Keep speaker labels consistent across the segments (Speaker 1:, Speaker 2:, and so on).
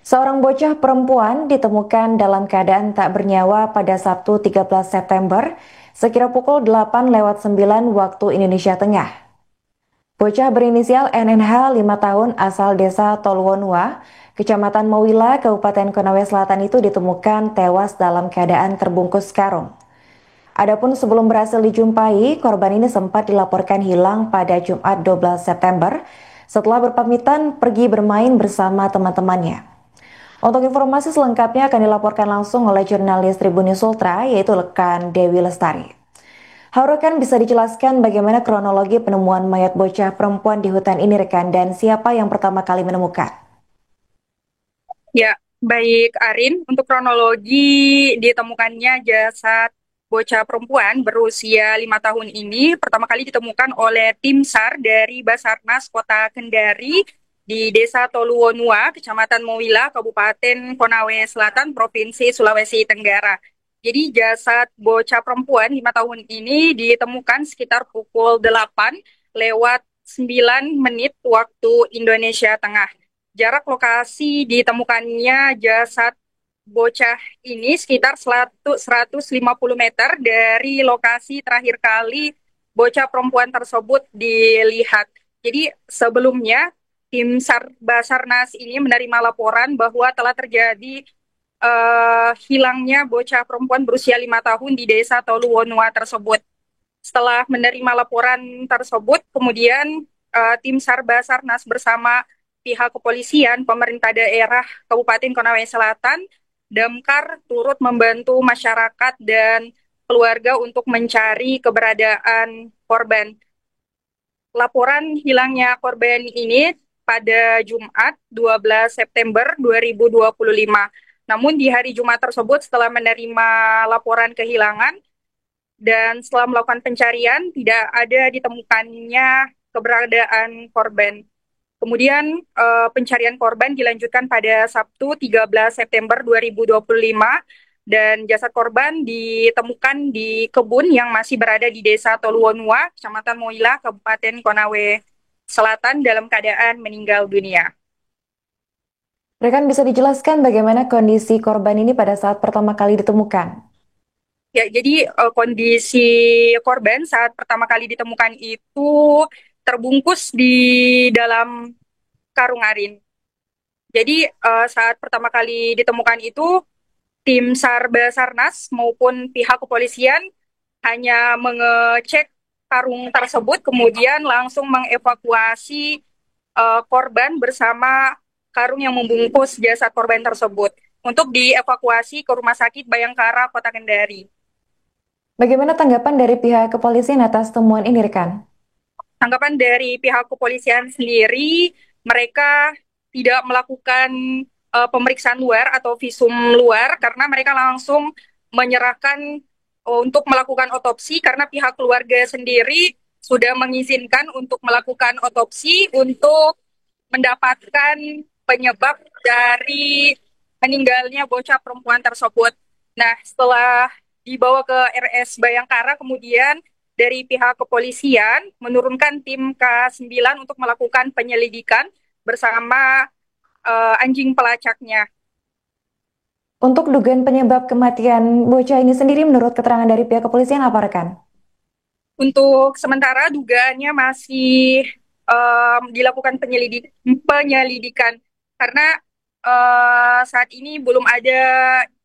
Speaker 1: Seorang bocah perempuan ditemukan dalam keadaan tak bernyawa pada Sabtu 13 September sekira pukul 8:09 waktu Indonesia Tengah. Bocah berinisial NNH 5 tahun asal desa Tolwonwa, Kecamatan Mawila, Kabupaten Konawe Selatan itu ditemukan tewas dalam keadaan terbungkus karung. Adapun sebelum berhasil dijumpai, korban ini sempat dilaporkan hilang pada Jumat 12 September setelah berpamitan pergi bermain bersama teman-temannya. Untuk informasi selengkapnya akan dilaporkan langsung oleh jurnalis Tribun News Ultra, yaitu rekan Dewi Lestari. Rekan bisa dijelaskan bagaimana kronologi penemuan mayat bocah perempuan di hutan ini rekan dan siapa yang pertama kali menemukan?
Speaker 2: Ya, baik Arin. Untuk kronologi ditemukannya jasad bocah perempuan berusia 5 tahun ini pertama kali ditemukan oleh tim SAR dari Basarnas Kota Kendari di Desa Toluwonua, Kecamatan Mowila, Kabupaten Konawe Selatan, Provinsi Sulawesi Tenggara. Jadi jasad bocah perempuan 5 tahun ini ditemukan sekitar pukul 8 lewat 9 menit waktu Indonesia Tengah. Jarak lokasi ditemukannya jasad bocah ini sekitar 150 meter dari lokasi terakhir kali bocah perempuan tersebut dilihat. Jadi sebelumnya tim SAR Basarnas ini menerima laporan bahwa telah terjadi hilangnya bocah perempuan berusia 5 tahun di desa Toluwonua tersebut. Setelah menerima laporan tersebut, kemudian tim SAR Basarnas bersama pihak kepolisian, pemerintah daerah Kabupaten Konawe Selatan, Damkar turut membantu masyarakat dan keluarga untuk mencari keberadaan korban. Laporan hilangnya korban ini pada Jumat 12 September 2025. Namun di hari Jumat tersebut setelah menerima laporan kehilangan, dan setelah melakukan pencarian tidak ada ditemukannya keberadaan korban. Kemudian pencarian korban dilanjutkan pada Sabtu 13 September 2025 dan jasad korban ditemukan di kebun yang masih berada di Desa Toluwonua, Kecamatan Moila, Kabupaten Konawe Selatan dalam keadaan meninggal dunia.
Speaker 1: Rekan bisa dijelaskan bagaimana kondisi korban ini pada saat pertama kali ditemukan?
Speaker 2: Ya, jadi kondisi korban saat pertama kali ditemukan itu terbungkus di dalam karung Arin. Jadi saat pertama kali ditemukan itu tim SAR Basarnas maupun pihak kepolisian hanya mengecek karung tersebut kemudian langsung mengevakuasi korban bersama karung yang membungkus jasad korban tersebut untuk dievakuasi ke Rumah Sakit Bayangkara Kota Kendari.
Speaker 1: Bagaimana tanggapan dari pihak kepolisian atas temuan ini rekan?
Speaker 2: Tanggapan dari pihak kepolisian sendiri, mereka tidak melakukan pemeriksaan luar atau visum luar karena mereka langsung menyerahkan untuk melakukan otopsi karena pihak keluarga sendiri sudah mengizinkan untuk melakukan otopsi untuk mendapatkan penyebab dari meninggalnya bocah perempuan tersebut. Nah, setelah dibawa ke RS Bayangkara, kemudian dari pihak kepolisian menurunkan tim K9 untuk melakukan penyelidikan bersama anjing pelacaknya.
Speaker 1: Untuk dugaan penyebab kematian bocah ini sendiri menurut keterangan dari pihak kepolisian apa rekan?
Speaker 2: Untuk sementara dugaannya masih dilakukan penyelidikan karena saat ini belum ada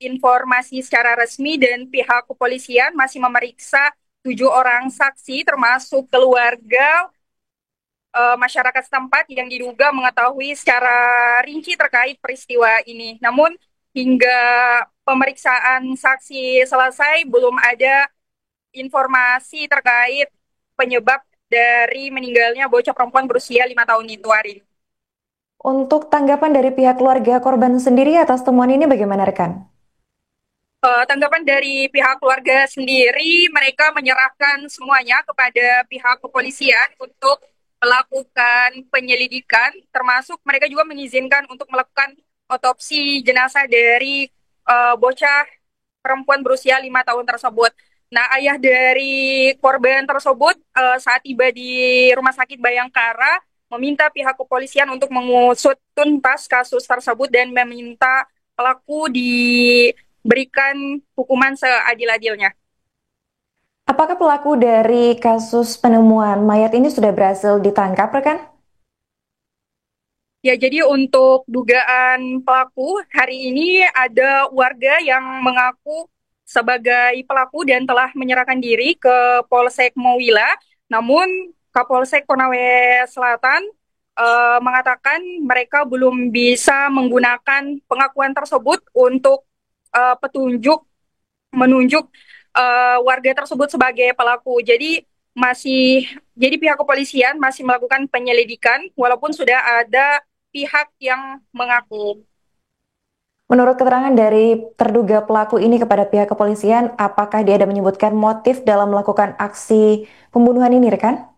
Speaker 2: informasi secara resmi dan pihak kepolisian masih memeriksa 7 orang saksi termasuk keluarga masyarakat setempat yang diduga mengetahui secara rinci terkait peristiwa ini. Namun hingga pemeriksaan saksi selesai belum ada informasi terkait penyebab dari meninggalnya bocah perempuan berusia 5 tahun itu, Arin.
Speaker 1: Untuk tanggapan dari pihak keluarga korban sendiri atas temuan ini bagaimana rekan?
Speaker 2: Tanggapan dari pihak keluarga sendiri, mereka menyerahkan semuanya kepada pihak kepolisian untuk melakukan penyelidikan, termasuk mereka juga mengizinkan untuk melakukan otopsi jenazah dari bocah perempuan berusia 5 tahun tersebut. Nah, ayah dari korban tersebut saat tiba di Rumah Sakit Bayangkara meminta pihak kepolisian untuk mengusut tuntas kasus tersebut dan meminta pelaku diberikan hukuman seadil-adilnya.
Speaker 1: Apakah pelaku dari kasus penemuan mayat ini sudah berhasil ditangkap, rekan?
Speaker 2: Ya, jadi untuk dugaan pelaku, hari ini ada warga yang mengaku sebagai pelaku dan telah menyerahkan diri ke Polsek Mowila. Namun Kapolsek Konawe Selatan mengatakan mereka belum bisa menggunakan pengakuan tersebut untuk petunjuk menunjuk warga tersebut sebagai pelaku. Jadi pihak kepolisian masih melakukan penyelidikan walaupun sudah ada pihak yang mengaku.
Speaker 1: Menurut keterangan dari terduga pelaku ini kepada pihak kepolisian, apakah dia ada menyebutkan motif dalam melakukan aksi pembunuhan ini, rekan?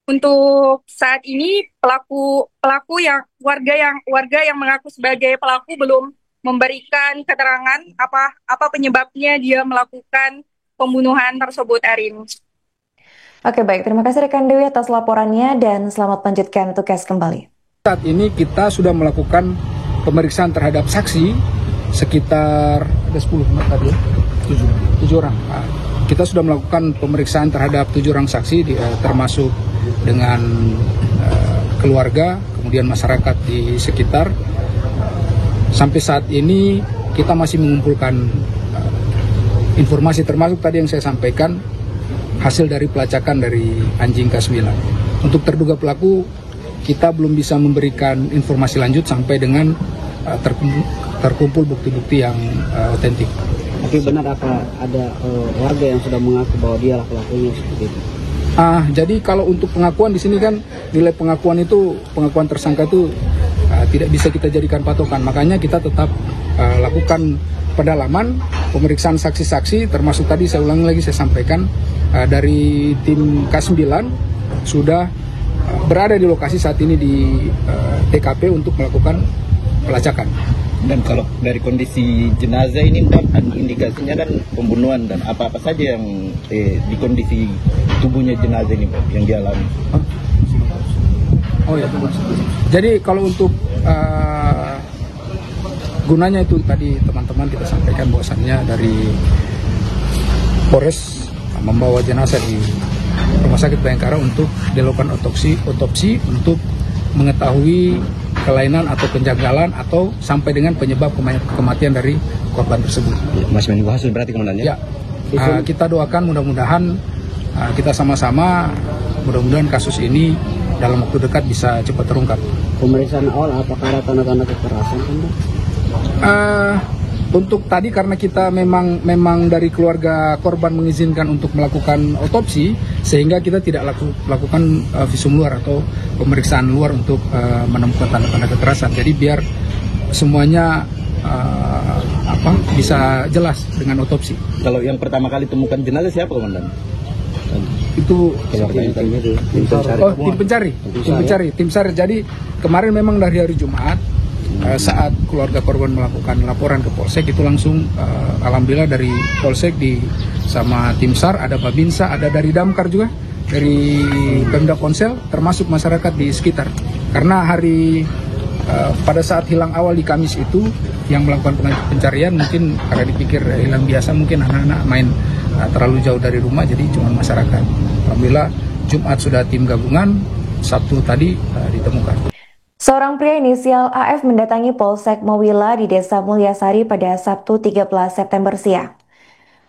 Speaker 2: Untuk saat ini pelaku pelaku yang warga yang mengaku sebagai pelaku belum memberikan keterangan apa penyebabnya dia melakukan pembunuhan tersebut, Arin.
Speaker 1: Oke, baik. Terima kasih rekan Dewi atas laporannya dan selamat melanjutkan tugas kembali.
Speaker 3: Saat ini kita sudah melakukan pemeriksaan terhadap saksi sekitar ada 10 tadi ya? 7 orang. Nah, kita sudah melakukan pemeriksaan terhadap 7 orang saksi termasuk dengan keluarga, kemudian masyarakat di sekitar. Sampai saat ini kita masih mengumpulkan informasi termasuk tadi yang saya sampaikan hasil dari pelacakan dari anjing K9. Untuk terduga pelaku kita belum bisa memberikan informasi lanjut sampai dengan terkumpul bukti-bukti yang otentik.
Speaker 4: Tapi benar apa ada warga yang sudah mengaku bahwa dia pelakunya seperti itu?
Speaker 3: Jadi kalau untuk pengakuan di sini kan nilai pengakuan tersangka itu tidak bisa kita jadikan patokan. Makanya kita tetap lakukan pendalaman, pemeriksaan saksi-saksi, termasuk tadi saya ulangi lagi saya sampaikan dari tim K9 sudah berada di lokasi saat ini di TKP untuk melakukan pelacakan.
Speaker 5: Dan kalau dari kondisi jenazah ini indikasinya kan pembunuhan dan apa-apa saja yang di kondisi tubuhnya jenazah ini yang dialami.
Speaker 3: Oh ya, jadi kalau untuk gunanya itu tadi teman-teman kita sampaikan bahwasannya dari Polres membawa jenazah di Rumah Sakit Bayangkara untuk dilakukan otopsi untuk mengetahui kelainan atau penjagalan atau sampai dengan penyebab kematian dari korban tersebut.
Speaker 5: Masih menunggu hasil berarti komandannya?
Speaker 3: Ya, kita doakan mudah-mudahan kita sama-sama mudah-mudahan kasus ini dalam waktu dekat bisa cepat terungkap.
Speaker 4: Pemeriksaan awal apakah ada tanda-tanda kekerasan?
Speaker 3: Untuk tadi karena kita memang dari keluarga korban mengizinkan untuk melakukan otopsi sehingga kita tidak lakukan visum luar atau pemeriksaan luar untuk menemukan tanda-tanda kekerasan. Jadi biar semuanya bisa jelas dengan otopsi.
Speaker 5: Kalau yang pertama kali temukan jenazah siapa komandan?
Speaker 3: Itu tim pencari. Tim SAR. Jadi kemarin memang dari hari Jumat saat keluarga korban melakukan laporan ke Polsek itu langsung alhamdulillah dari Polsek sama tim SAR, ada Babinsa, ada dari Damkar juga, dari Pemda Ponsel, termasuk masyarakat di sekitar. Karena pada saat hilang awal di Kamis itu yang melakukan pencarian mungkin karena dipikir hilang biasa, mungkin anak-anak main terlalu jauh dari rumah, jadi cuma masyarakat. Alhamdulillah Jumat sudah tim gabungan, Sabtu tadi ditemukan.
Speaker 1: Seorang pria inisial AF mendatangi Polsek Mowila di Desa Mulyasari pada Sabtu 13 September siang.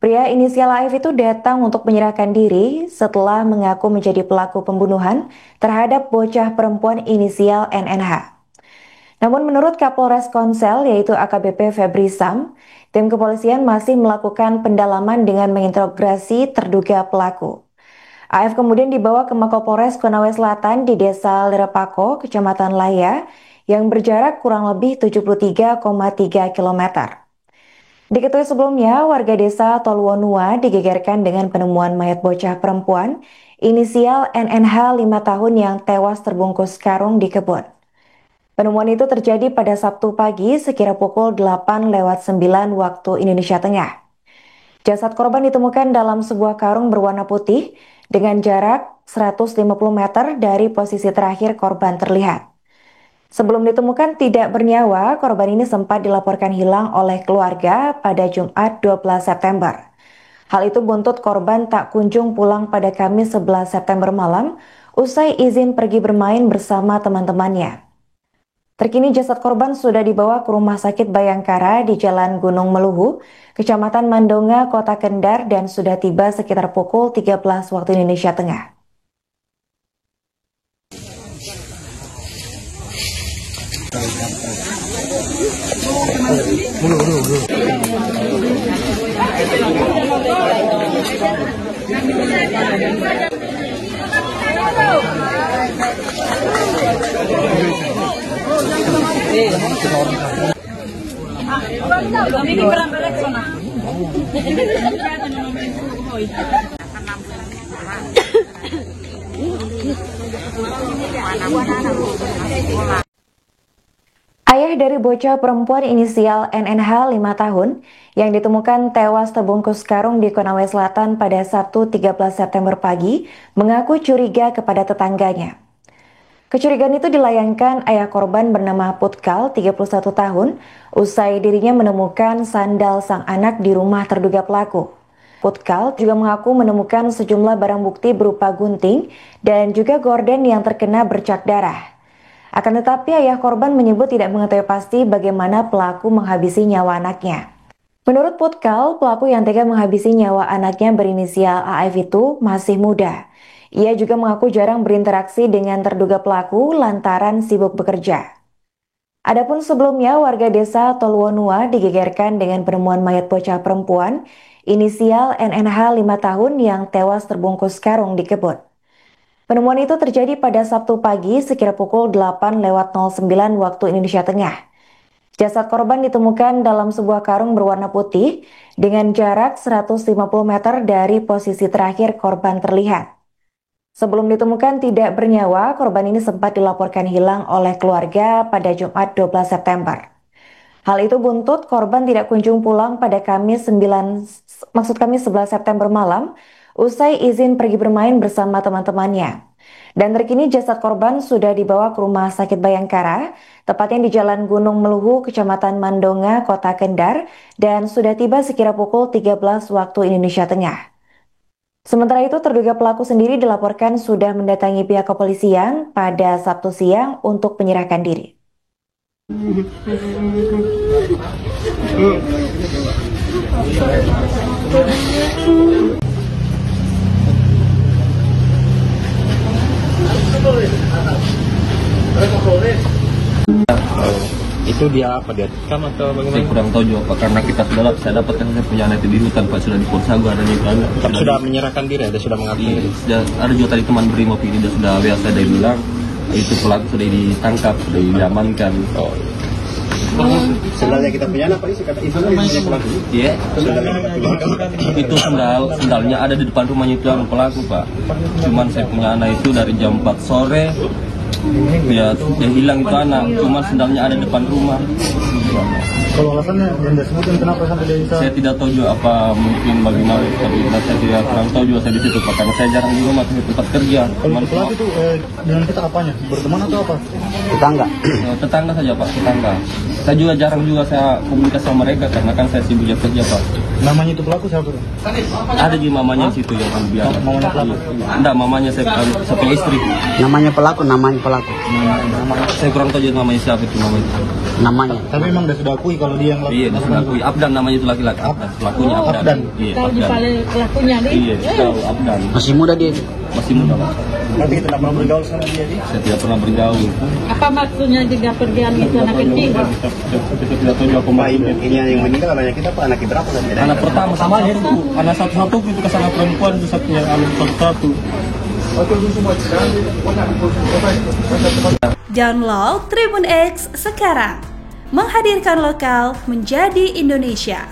Speaker 1: Pria inisial AF itu datang untuk menyerahkan diri setelah mengaku menjadi pelaku pembunuhan terhadap bocah perempuan inisial NNH. Namun menurut Kapolres Konsel yaitu AKBP Febri Sam, tim kepolisian masih melakukan pendalaman dengan menginterogasi terduga pelaku. AF kemudian dibawa ke Mapolres Konawe Selatan di Desa Lerepako, Kecamatan Laya, yang berjarak kurang lebih 73,3 km. Diketahui sebelumnya, warga desa Tolwonua digegerkan dengan penemuan mayat bocah perempuan inisial NNH 5 tahun yang tewas terbungkus karung di kebun. Penemuan itu terjadi pada Sabtu pagi sekira pukul 8:09 waktu Indonesia Tengah. Jasad korban ditemukan dalam sebuah karung berwarna putih dengan jarak 150 meter dari posisi terakhir korban terlihat. Sebelum ditemukan tidak bernyawa, korban ini sempat dilaporkan hilang oleh keluarga pada Jumat 12 September. Hal itu buntut korban tak kunjung pulang pada Kamis 11 September malam usai izin pergi bermain bersama teman-temannya. Terkini jasad korban sudah dibawa ke Rumah Sakit Bayangkara di Jalan Gunung Meluhu, Kecamatan Mandonga, Kota Kendar dan sudah tiba sekitar pukul 13 waktu Indonesia Tengah. Ayah dari bocah perempuan inisial NNH 5 tahun yang ditemukan tewas terbungkus karung di Konawe Selatan pada Sabtu 13 September pagi mengaku curiga kepada tetangganya. Kecurigaan itu dilayangkan ayah korban bernama Putkal, 31 tahun, usai dirinya menemukan sandal sang anak di rumah terduga pelaku. Putkal juga mengaku menemukan sejumlah barang bukti berupa gunting dan juga gorden yang terkena bercak darah. Akan tetapi ayah korban menyebut tidak mengetahui pasti bagaimana pelaku menghabisi nyawa anaknya. Menurut Putkal, pelaku yang tega menghabisi nyawa anaknya berinisial AF itu masih muda. Ia juga mengaku jarang berinteraksi dengan terduga pelaku lantaran sibuk bekerja. Adapun sebelumnya warga desa Tolwonua digegerkan dengan penemuan mayat bocah perempuan inisial NNH 5 tahun yang tewas terbungkus karung di kebun. Penemuan itu terjadi pada Sabtu pagi sekira pukul 8:09 waktu Indonesia Tengah. Jasad korban ditemukan dalam sebuah karung berwarna putih dengan jarak 150 meter dari posisi terakhir korban terlihat. Sebelum ditemukan tidak bernyawa, korban ini sempat dilaporkan hilang oleh keluarga pada Jumat 12 September. Hal itu buntut korban tidak kunjung pulang pada Kamis 11 September malam usai izin pergi bermain bersama teman-temannya. Dan terkini jasad korban sudah dibawa ke Rumah Sakit Bayangkara, tepatnya di Jalan Gunung Meluhu, Kecamatan Mandonga, Kota Kendar, dan sudah tiba sekira pukul 13 waktu Indonesia Tengah. Sementara itu, terduga pelaku sendiri dilaporkan sudah mendatangi pihak kepolisian pada Sabtu siang untuk menyerahkan diri.
Speaker 6: Itu dia apa, dia rekam atau bagaimana?
Speaker 5: Saya kurang tahu juga Pak, karena kita saya dapatkan saya punya anak di hutan Pak, sudah di Polsago ada di sana.
Speaker 6: Sudah menyerahkan diri, ada sudah mengakui.
Speaker 5: Sudah ada juga tadi teman Brimob ini sudah biasa dia bilang itu pelaku sudah ditangkap, sudah diamankan.
Speaker 6: Sendalnya kita punya anak Pak, isi kata itu namanya pelaku.
Speaker 5: Iya. Itu sendalnya ada di depan rumahnya itu yang pelaku Pak. Cuman saya punya anak itu dari jam 4 sore. Ya, yang hilang itu anak, cuma sendalnya ada depan rumah.
Speaker 6: Kalau alasannya yang dia sebutin kenapa sampai dia bisa?
Speaker 5: Saya tidak tahu juga apa mungkin bagaimana, tapi saya tidak kurang tahu juga saya di situ Pak, karena saya jarang juga masuk ke tempat kerja.
Speaker 6: Kalau pelaku itu dengan kita apanya? Berteman atau apa?
Speaker 4: Tetangga.
Speaker 5: Tetangga saja Pak, tetangga. Saya juga jarang juga saya komunikasi sama mereka karena kan saya sibuk kerja Pak.
Speaker 6: Namanya itu pelaku siapa?
Speaker 5: Ada juga mamanya di situ yang biasa.
Speaker 6: Mamanya pelaku?
Speaker 5: Enggak, mamanya saya punya istri.
Speaker 4: Namanya pelaku.
Speaker 5: Saya kurang tahu juga namanya siapa itu
Speaker 4: Namanya.
Speaker 6: Tapi memang sudah akui kalau dia yang
Speaker 5: iya, sudah akui. Abdan namanya itu laki-laki. Pelakunya Abdan. Iya,
Speaker 7: tahu di pelakunya nih.
Speaker 5: Iya, tahu Abdan.
Speaker 4: Masih muda dia.
Speaker 5: Masih muda Pak.
Speaker 6: Nanti kita tidak pernah bergaul sama dia.
Speaker 5: Saya tidak pernah bergaul.
Speaker 7: Apa maksudnya juga pergian itu anak kecil?
Speaker 5: Kita tidak tahu juga pemain.
Speaker 6: Ini yang meninggal anaknya kita Pak, anak berapa kan?
Speaker 5: Anak pertama sama aja itu. Anak satu-satu itu kesana perempuan itu satunya anak satu-satu.
Speaker 8: Download Tribun X sekarang, menghadirkan lokal menjadi Indonesia.